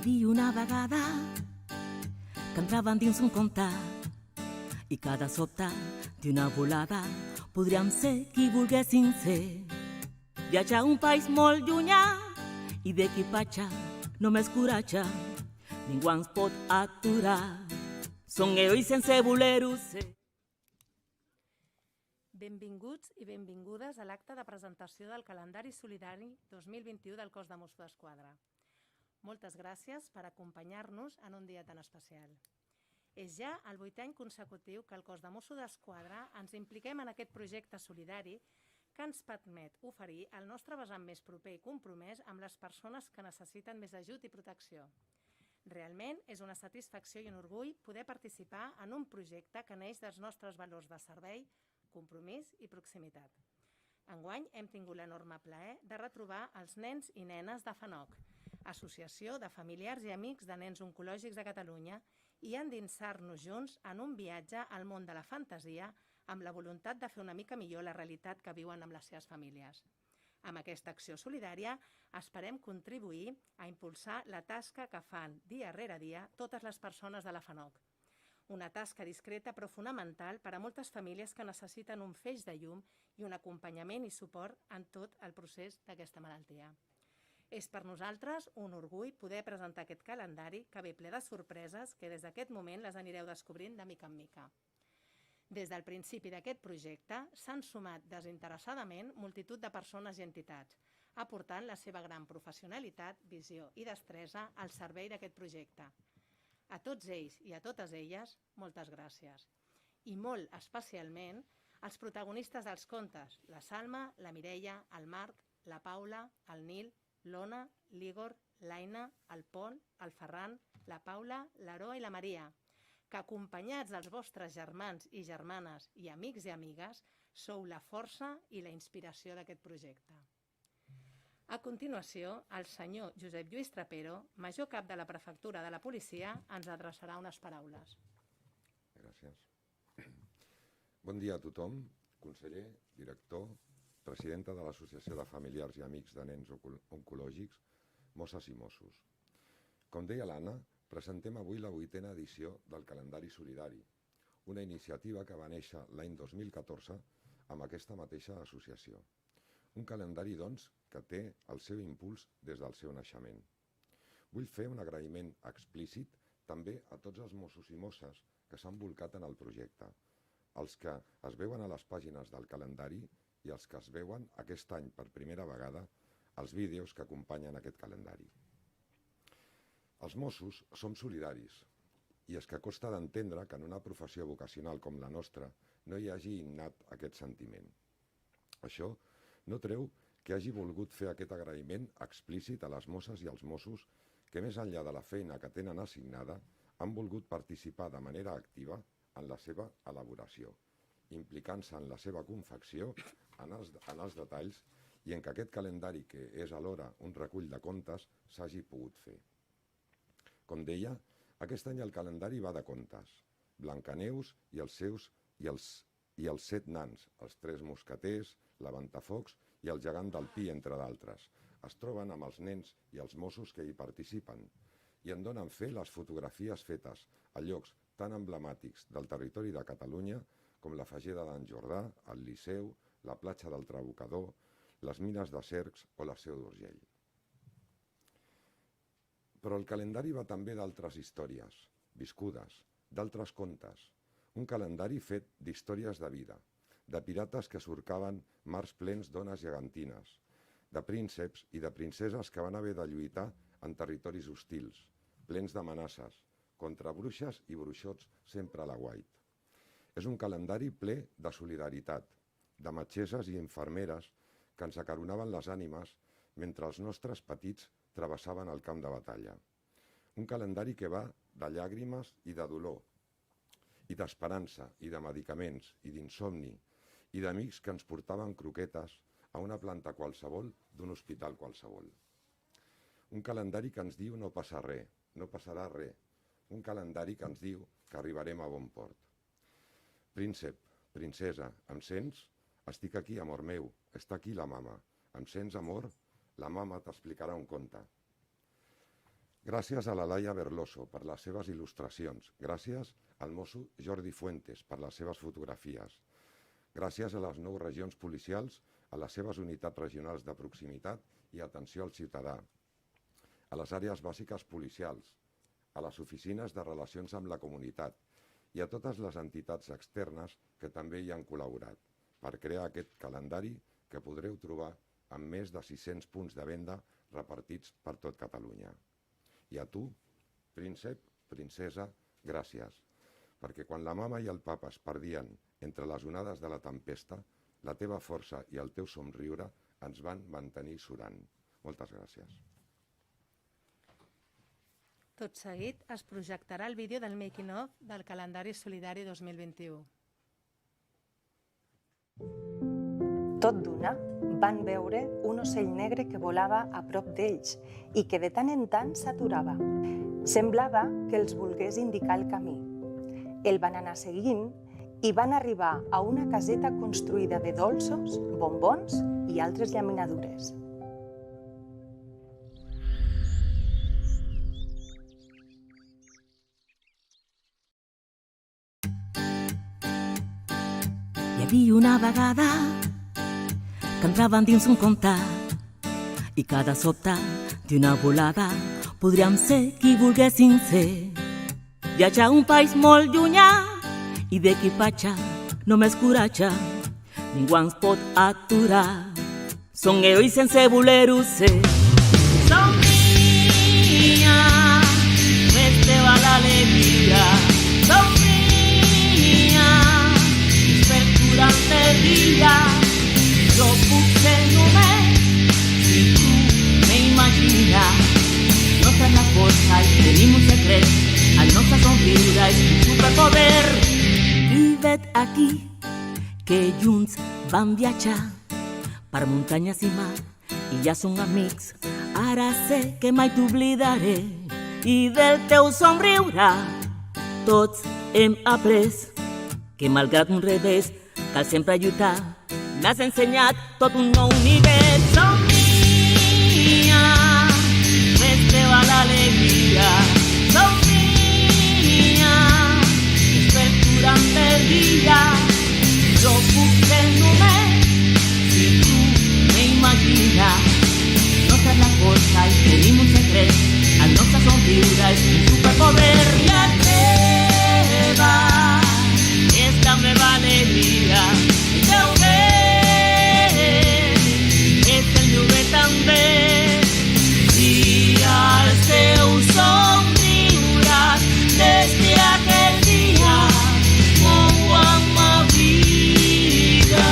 havia una vegada que entraven dins un conte i cada sobte d'una volada podríem ser qui volguessin ser. Viatjar a un país molt llunyà i d'equipatge només coratge, ningú ens pot aturar. Som herois sense voler-ho ser. Benvinguts i benvingudes a l'acte de presentació del calendari solidari 2021 del Cos de Mossos d'Esquadra. Moltes gràcies per acompanyar-nos en un dia tan especial. És ja el 8è any consecutiu que el Cos de Mossos d'Esquadra ens impliquem en aquest projecte solidari que ens permet oferir el nostre vessant més proper i compromès amb les persones que necessiten més ajut i protecció. Realment és una satisfacció i un orgull poder participar en un projecte que neix dels nostres valors de servei, compromís i proximitat. Enguany hem tingut l'enorme plaer de retrobar els nens i nenes de FANOC, Associació de Familiars i Amics de Nens Oncològics de Catalunya, i endinsar-nos junts en un viatge al món de la fantasia amb la voluntat de fer una mica millor la realitat que viuen amb les seves famílies. Amb aquesta acció solidària esperem contribuir a impulsar la tasca que fan dia rere dia totes les persones de la FANOC. Una tasca discreta però fonamental per a moltes famílies que necessiten un feix de llum i un acompanyament i suport en tot el procés d'aquesta malaltia. És per nosaltres un orgull poder presentar aquest calendari que ve ple de sorpreses que des d'aquest moment les anireu descobrint de mica en mica. Des del principi d'aquest projecte s'han sumat desinteressadament multitud de persones i entitats, aportant la seva gran professionalitat, visió i destresa al servei d'aquest projecte. A tots ells i a totes elles, moltes gràcies. I molt especialment als protagonistes dels contes, la Salma, la Mireia, el Marc, la Paula, el Nil, l'Ona, l'Igor, l'Aina, el Pol, el Ferran, la Paula, l'Aroa i la Maria, que acompanyats dels vostres germans i germanes i amics i amigues, sou la força i la inspiració d'aquest projecte. A continuació, el senyor Josep Lluís Trapero, major cap de la Prefectura de la Policia, ens adreçarà unes paraules. Gràcies. Bon dia a tothom, conseller, director, presidenta de l'Associació de Familiars i Amics de Nens Oncològics, Mosses i Mossos. Com deia l'Anna, presentem avui la 8a edició del calendari solidari, una iniciativa que va néixer l'any 2014 amb aquesta mateixa associació. Un calendari, doncs, que té el seu impuls des del seu naixement. Vull fer un agraïment explícit també a tots els Mossos i Mosses que s'han bolcat en el projecte, els que es veuen a les pàgines del calendari i els que es veuen aquest any per primera vegada als vídeos que acompanyen aquest calendari. Els Mossos som solidaris i és que costa d'entendre que en una professió vocacional com la nostra no hi hagi innat aquest sentiment. Això no treu que hagi volgut fer aquest agraïment explícit a les Mosses i als Mossos que, més enllà de la feina que tenen assignada, han volgut participar de manera activa en la seva elaboració, implicant-se en la seva confecció, en els detalls i en que aquest calendari, que és alhora un recull de contes, s'hagi pogut fer. Com deia, aquest any el calendari va de contes. Blancaneus i els 7 nans, els 3 mosqueters, la Ventafocs i el gegant del Pi, entre d'altres. Es troben amb els nens i els Mossos que hi participen i en donen fe les fotografies fetes a llocs tan emblemàtics del territori de Catalunya com la Fageda d'en Jordà, el Liceu, la platja del Trabucador, les mines de Cercs o la Seu d'Urgell. Però el calendari va també d'altres històries, viscudes, d'altres contes. Un calendari fet d'històries de vida, de pirates que surcaven mars plens d'ones gegantines, de prínceps i de princeses que van haver de lluitar en territoris hostils, plens d'amenaces, contra bruixes i bruixots sempre a l'aguait. És un calendari ple de solidaritat, de metgesses i infermeres que ens acaronaven les ànimes mentre els nostres petits travessaven el camp de batalla. Un calendari que va de llàgrimes i de dolor, i d'esperança, i de medicaments, i d'insomni, i d'amics que ens portaven croquetes a una planta qualsevol d'un hospital qualsevol. Un calendari que ens diu no passa res, no passarà res. Un calendari que ens diu que arribarem a bon port. Príncep, princesa, em sents? Estic aquí, amor meu, està aquí la mama. Em sents, amor? La mama t'explicarà un conte. Gràcies a la Laia Berloso per les seves il·lustracions. Gràcies al mosso Jordi Fuentes per les seves fotografies. Gràcies a les 9 regions policials, a les seves unitats regionals de proximitat i atenció al ciutadà, a les àrees bàsiques policials, a les oficines de relacions amb la comunitat i a totes les entitats externes que també hi han col·laborat per crear aquest calendari que podreu trobar amb més de 600 punts de venda repartits per tot Catalunya. I a tu, príncep, princesa, gràcies, perquè quan la mama i el papa es perdien entre les onades de la tempesta, la teva força i el teu somriure ens van mantenir surant. Moltes gràcies. Tot seguit es projectarà el vídeo del making of del calendari solidari 2021. Tot d'una, van veure un ocell negre que volava a prop d'ells i que de tant en tant s'aturava. Semblava que els volgués indicar el camí. El van anar seguint i van arribar a una caseta construïda de dolços, bombons i altres llaminadures. Hi havia una vegada que entraven dins un conte i cada sobte d'una volada podríem ser qui volguéssim ser. Viatjar a un país molt llunyà i d'equipatge només coratge, ningú ens pot aturar. Som herois sense voler-ho ser. Somnia, festeu a l'alegria. Somnia, durant el dia. Jo puc ser només si tu m'imagines. Nostra és la força i tenim un secret. El nostre somriure és un superpoder. I vet aquí que junts vam viatjar per muntanyes i mar i ja som amics. Ara sé que mai t'oblidaré i del teu somriure tots hem après que malgrat un revés cal sempre lluitar. M'has ensenyat tot un nou nivell. Somnia, festeu a l'alegria. Somnia, espero durant el dia. Jo puc ser només si tu m'imagines. Nostra és la força i tenim un secret. El nostre somriure és un superpoder. I la teva és la meva alegria. I teu bé és el meu bé també. I els teus somriures des d'aquell dia mouen ma vida.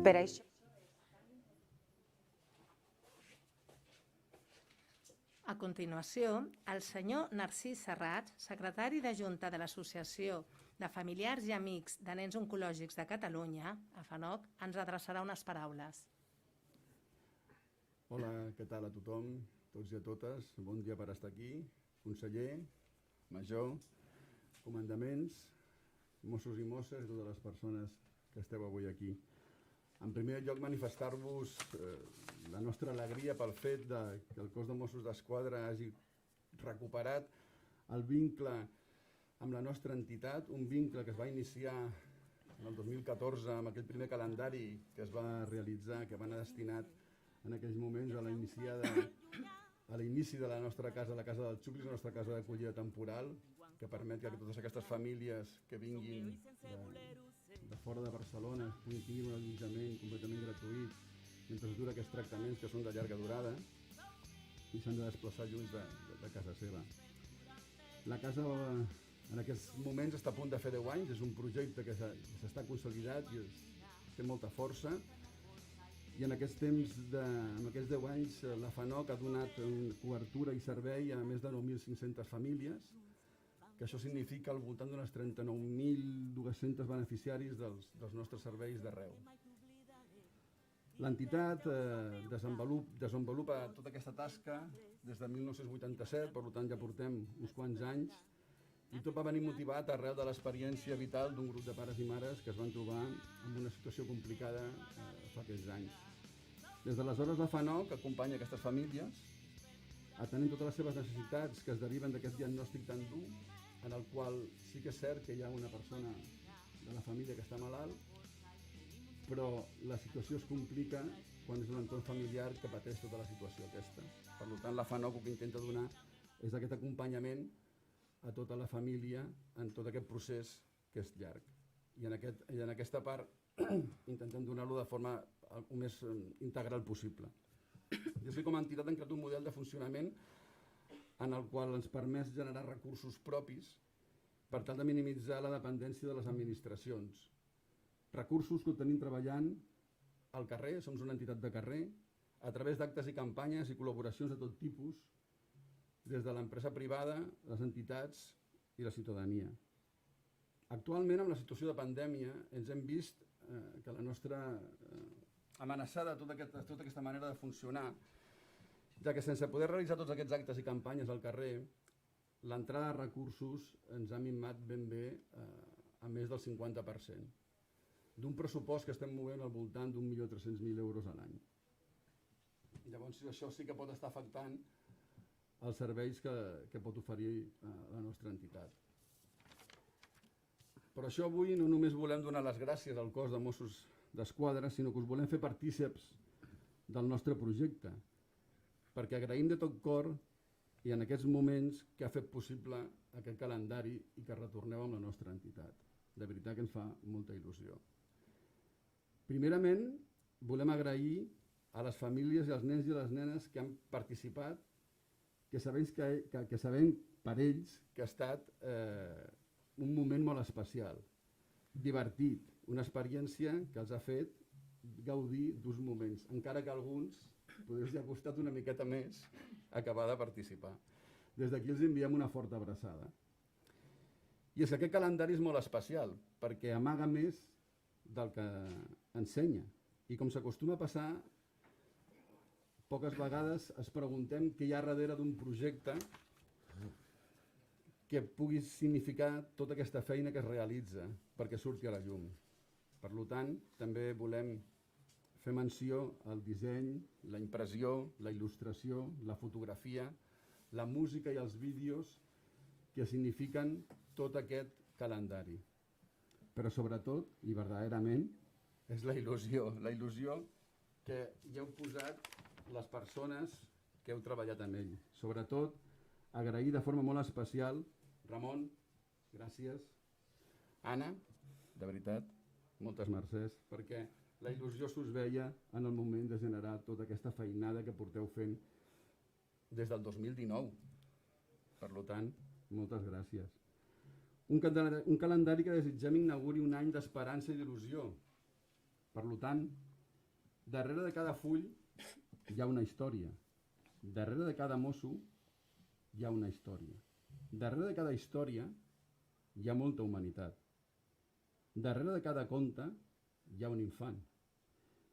Per això, A continuació, el senyor Narcís Serrats, secretari de Junta de l'Associació de Familiars i Amics de Nens Oncològics de Catalunya, AFANOC, ens adreçarà unes paraules. Hola, què tal a tothom, tots i a totes? Bon dia per estar aquí. Conseller, major, comandaments, Mossos i Mosses i totes les persones que esteu avui aquí. En primer lloc, manifestar-vos la nostra alegria pel fet que el cos de Mossos d'Esquadra hagi recuperat el vincle amb la nostra entitat, un vincle que es va iniciar en el 2014 amb aquell primer calendari que es va realitzar, que va anar destinat en aquells moments a l'inici de la nostra casa, la Casa dels Xuclis, la nostra casa d'acollida temporal, que permet que totes aquestes famílies que vinguin de fora de Barcelona tinguin un allotjament completament gratuït mentre dura aquests tractaments que són de llarga durada i s'han de desplaçar lluny de casa seva. La casa en aquests moments està a punt de fer 10 anys, és un projecte que s'està consolidat i té molta força, i en aquests temps, en aquests 10 anys, la FANOC ha donat cobertura i servei a més de 9.500 famílies, que això significa al voltant d'unes 39.200 beneficiaris dels nostres serveis d'arreu. L'entitat desenvolupa tota aquesta tasca des de 1987, per tant ja portem uns quants anys, i tot va venir motivat arrel de l'experiència vital d'un grup de pares i mares que es van trobar en una situació complicada fa aquells anys. Des d'aleshores la FANOC acompanya aquestes famílies atenent totes les seves necessitats que es deriven d'aquest diagnòstic tan dur, en el qual sí que és cert que hi ha una persona de la família que està malalt, però la situació es complica quan és l'entorn familiar que pateix tota la situació aquesta. Per tant, la FANOC el que intenta donar és aquest acompanyament a tota la família en tot aquest procés que és llarg. I en aquesta part intentem donar-lo de forma el més integral possible. I així com a entitat hem creat un model de funcionament en el qual ens permet generar recursos propis per tal de minimitzar la dependència de les administracions. Recursos que tenim treballant al carrer, som una entitat de carrer, a través d'actes i campanyes i col·laboracions de tot tipus, des de l'empresa privada, les entitats i la ciutadania. Actualment, amb la situació de pandèmia, ens hem vist que la nostra amenaçada tota aquesta manera de funcionar, ja que sense poder realitzar tots aquests actes i campanyes al carrer, l'entrada de recursos ens ha minvat ben bé a més del 50%, d'un pressupost que estem movent al voltant d'1.300.000 euros a l'any. Llavors, això sí que pot estar afectant els serveis que pot oferir la nostra entitat. Per això avui no només volem donar les gràcies al cos de Mossos d'Esquadra, sinó que us volem fer partíceps del nostre projecte, perquè agraïm de tot cor i en aquests moments que ha fet possible aquest calendari i que retorneu amb la nostra entitat. De veritat que ens fa molta il·lusió. Primerament, volem agrair a les famílies i als nens i les nenes que han participat, que sabem per ells que ha estat un moment molt especial, divertit, una experiència que els ha fet gaudir d'uns moments, encara que alguns potser els ha costat una miqueta més acabar de participar. Des d'aquí els enviem una forta abraçada. I és que aquest calendari és molt especial, perquè amaga més del que ensenya. I com s'acostuma a passar, poques vegades es preguntem què hi ha darrere d'un projecte que pugui significar tota aquesta feina que es realitza perquè surti a la llum. Per tant, també volem fer menció al disseny, la impressió, la il·lustració, la fotografia, la música i els vídeos que signifiquen tot aquest calendari. Però sobretot, i verdaderament, és la il·lusió que hi heu posat les persones que heu treballat amb ell. Sobretot, agrair de forma molt especial, Ramon, gràcies, Anna, de veritat, moltes mercès, perquè la il·lusió s'us veia en el moment de generar tota aquesta feinada que porteu fent des del 2019. Per tant, moltes gràcies. Un calendari que desitgem inauguri un any d'esperança i d'il·lusió. Per tant, darrere de cada full hi ha una història. Darrere de cada mosso hi ha una història. Darrere de cada història hi ha molta humanitat. Darrere de cada conte hi ha un infant.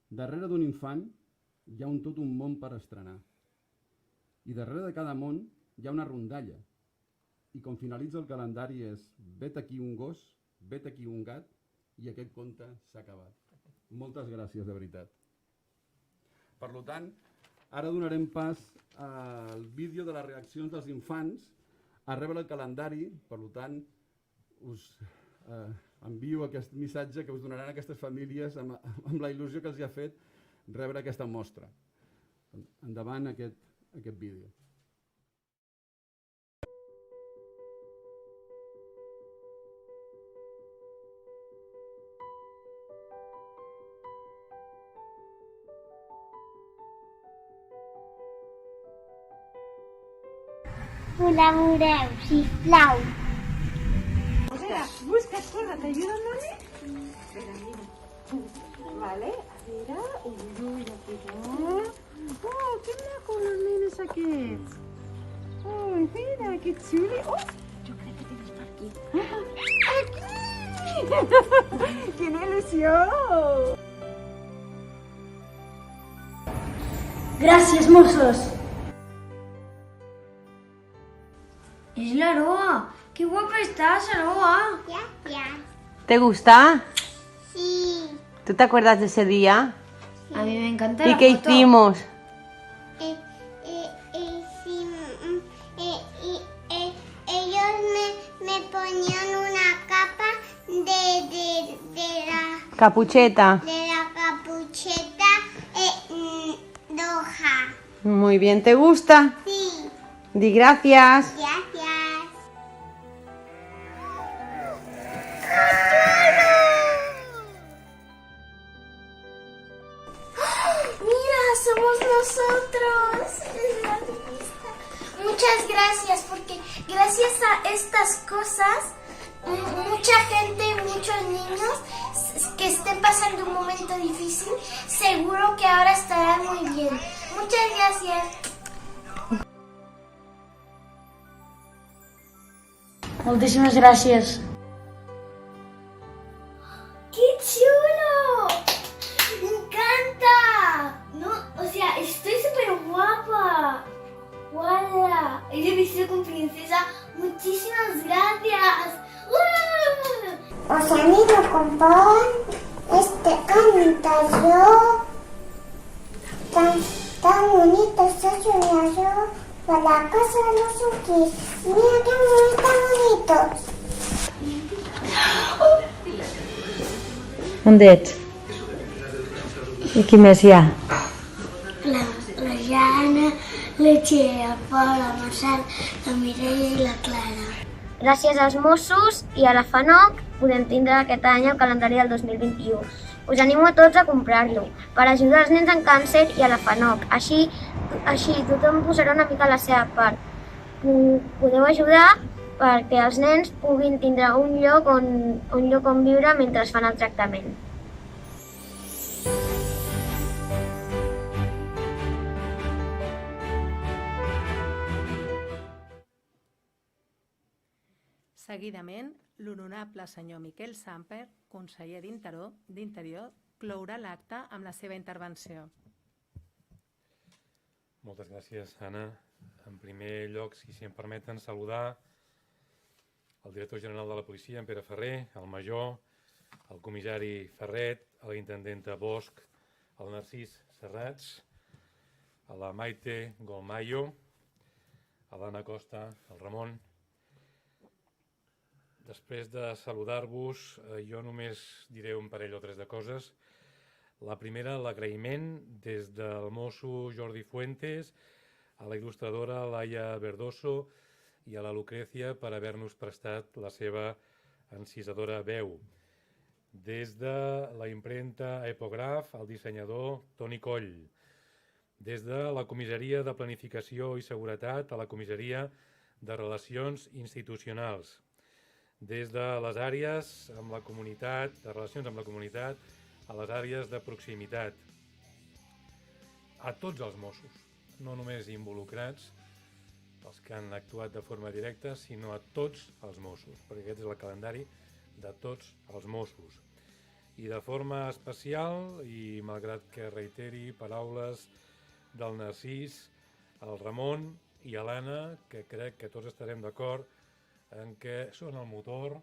Darrere d'un infant hi ha tot un món per estrenar. I darrere de cada món hi ha una rondalla. i com finalitza el calendari és vet aquí un gos, vet aquí un gat i aquest conte s'ha acabat. Moltes gràcies, de veritat. Per tant, ara donarem pas al vídeo de les reaccions dels infants a rebre el calendari. Per tant, us envio aquest missatge que us donaran aquestes famílies amb la il·lusió que els ha fet rebre aquesta mostra. Endavant aquest vídeo. Col·laboreu, sisplau. Busca, corre, t'ajuda, mami? Espera, mira. Vale, mira. Uy, aquí va. Oh, que maco los nenes aquests. Uy, mira, que xuli. Oh, jo crec que tens per aquí. Aquí! Quina il·lusió! Gràcies, Mossos. Es la Aroa. ¡Qué guapa estás, Aroa! Ya. ¿Te gusta? Sí. ¿Tú te acuerdas de ese día? A mí me encanta ¿Y la qué foto. hicimos? Ellos me ponían una capa de la Capucheta. capucheta roja. Muy bien, ¿te gusta? Sí. Di gracias. Gracias. Mira, somos nosotros. Muchas gracias, porque gracias a estas cosas, mucha gente, muchos niños que estén pasando un momento difícil, seguro que ahora estarán muy bien. Muchas gracias. Muchísimas gracias. ¡Qué chulo! ¡Me encanta! No, o sea, estoy súper guapa. ¡Guau! He vestido con princesa. Muchísimas gracias. Os animo a comprar este calendario tan bonito. Está soñado para la casa de los Ukis. Mira qué bonitos. On ets? I qui més hi ha? La Jana, la Txell, el Pol, la Marçal, la Mireia i la Clara. Gràcies als Mossos i a la FANOC podem tindre aquest any el calendari del 2021. Us animo a tots a comprar-lo per ajudar els nens amb càncer i a la FANOC. Així tothom posarà una mica la seva part. Podeu ajudar perquè els nens puguin tindre un lloc on viure mentre fan el tractament. Seguidament, l'honorable senyor Miquel Samper, conseller d'Interior, clourà l'acte amb la seva intervenció. Moltes gràcies, Anna. En primer lloc, si em permeten, saludar el director general de la policia, en Pere Ferrer, el major, el comissari Ferret, a la intendenta Bosch, el Narcís Serrats, a la Maite Golmayo, a l'Anna Costa, el Ramon. Després de saludar-vos, jo només diré un parell o tres de coses. La primera, l'agraïment des del mosso Jordi Fuentes, a la il·lustradora Laia Verdoso i a la Lucrecia per haver-nos prestat la seva encisadora veu. Des de la impremta Epograf, el dissenyador Toni Coll. Des de la Comissaria de Planificació i Seguretat a la Comissaria de Relacions Institucionals. Des de les àrees amb la comunitat, de relacions amb la comunitat, a les àrees de proximitat. A tots els Mossos, no només involucrats, els que han actuat de forma directa, sinó a tots els Mossos, perquè aquest és el calendari de tots els Mossos. I de forma especial, i malgrat que reiteri paraules del Narcís, al Ramon i a l'Anna, que crec que tots estarem d'acord en què són el motor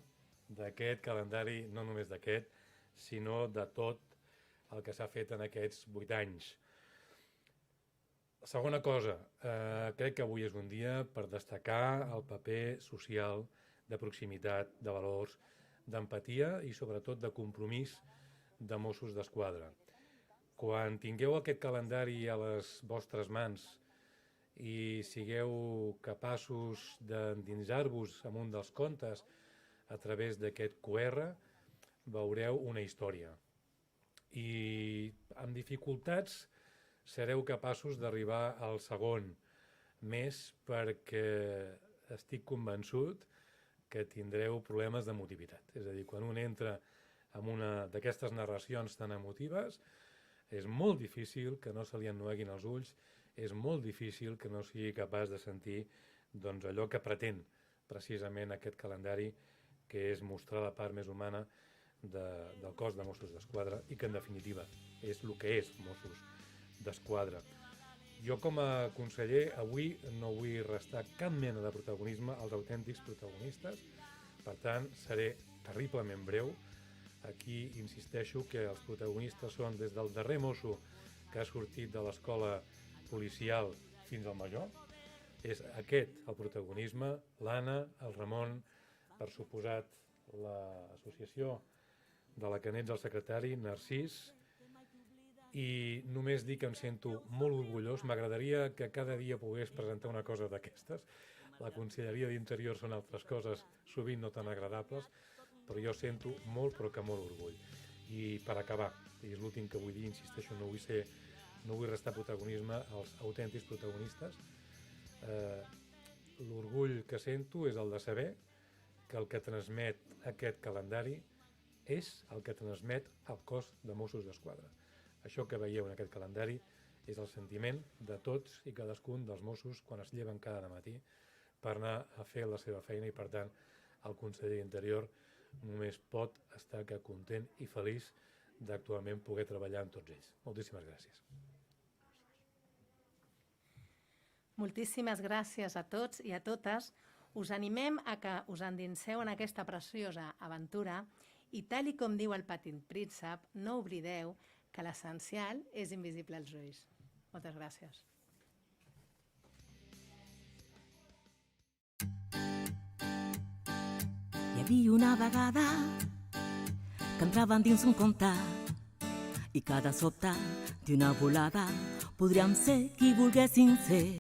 d'aquest calendari, no només d'aquest, sinó de tot el que s'ha fet en aquests 8 anys. Segona cosa, crec que avui és un dia per destacar el paper social, de proximitat, de valors, d'empatia i sobretot de compromís de Mossos d'Esquadra. Quan tingueu aquest calendari a les vostres mans i sigueu capaços d'endinsar-vos en un dels contes a través d'aquest QR, veureu una història. I amb dificultats sereu capaços d'arribar al segon, més perquè estic convençut que tindreu problemes d'emotivitat. És a dir, quan un entra en una d'aquestes narracions tan emotives, és molt difícil que no se li ennueguin els ulls, és molt difícil que no sigui capaç de sentir allò que pretén precisament aquest calendari, que és mostrar la part més humana del cos de Mossos d'Esquadra i que en definitiva és el que és Mossos d'Esquadra. Jo com a conseller avui no vull restar cap mena de protagonisme als autèntics protagonistes, per tant seré terriblement breu. Aquí insisteixo que els protagonistes són des del darrer mosso que ha sortit de l'escola policial fins al major. És aquest el protagonisme, l'Anna, el Ramon, per suposat l'associació de la que n'ets el secretari, Narcís, i només dir que em sento molt orgullós. M'agradaria que cada dia pogués presentar una cosa d'aquestes. La Conselleria d'Interior són altres coses, sovint no tan agradables, però jo sento molt, però que molt orgull. I per acabar, i és l'últim que vull dir, insisteixo, no vull restar protagonisme als autèntics protagonistes. L'orgull que sento és el de saber que el que transmet aquest calendari és el que transmet el cos de Mossos d'Esquadra. Això que veieu en aquest calendari és el sentiment de tots i cadascun dels Mossos quan es lleven cada matí per anar a fer la seva feina i, per tant, el conseller d'Interior només pot estar content i feliç d'actualment poder treballar amb tots ells. Moltíssimes gràcies. Moltíssimes gràcies a tots i a totes. Us animem a que us endinseu en aquesta preciosa aventura i, tal i com diu el Petit Príncep, no oblideu que l'essencial és invisible als ulls. Moltes gràcies. Hi havia una vegada que entraven dins un conte i cada sobte d'una volada podríem ser qui volguéssim ser.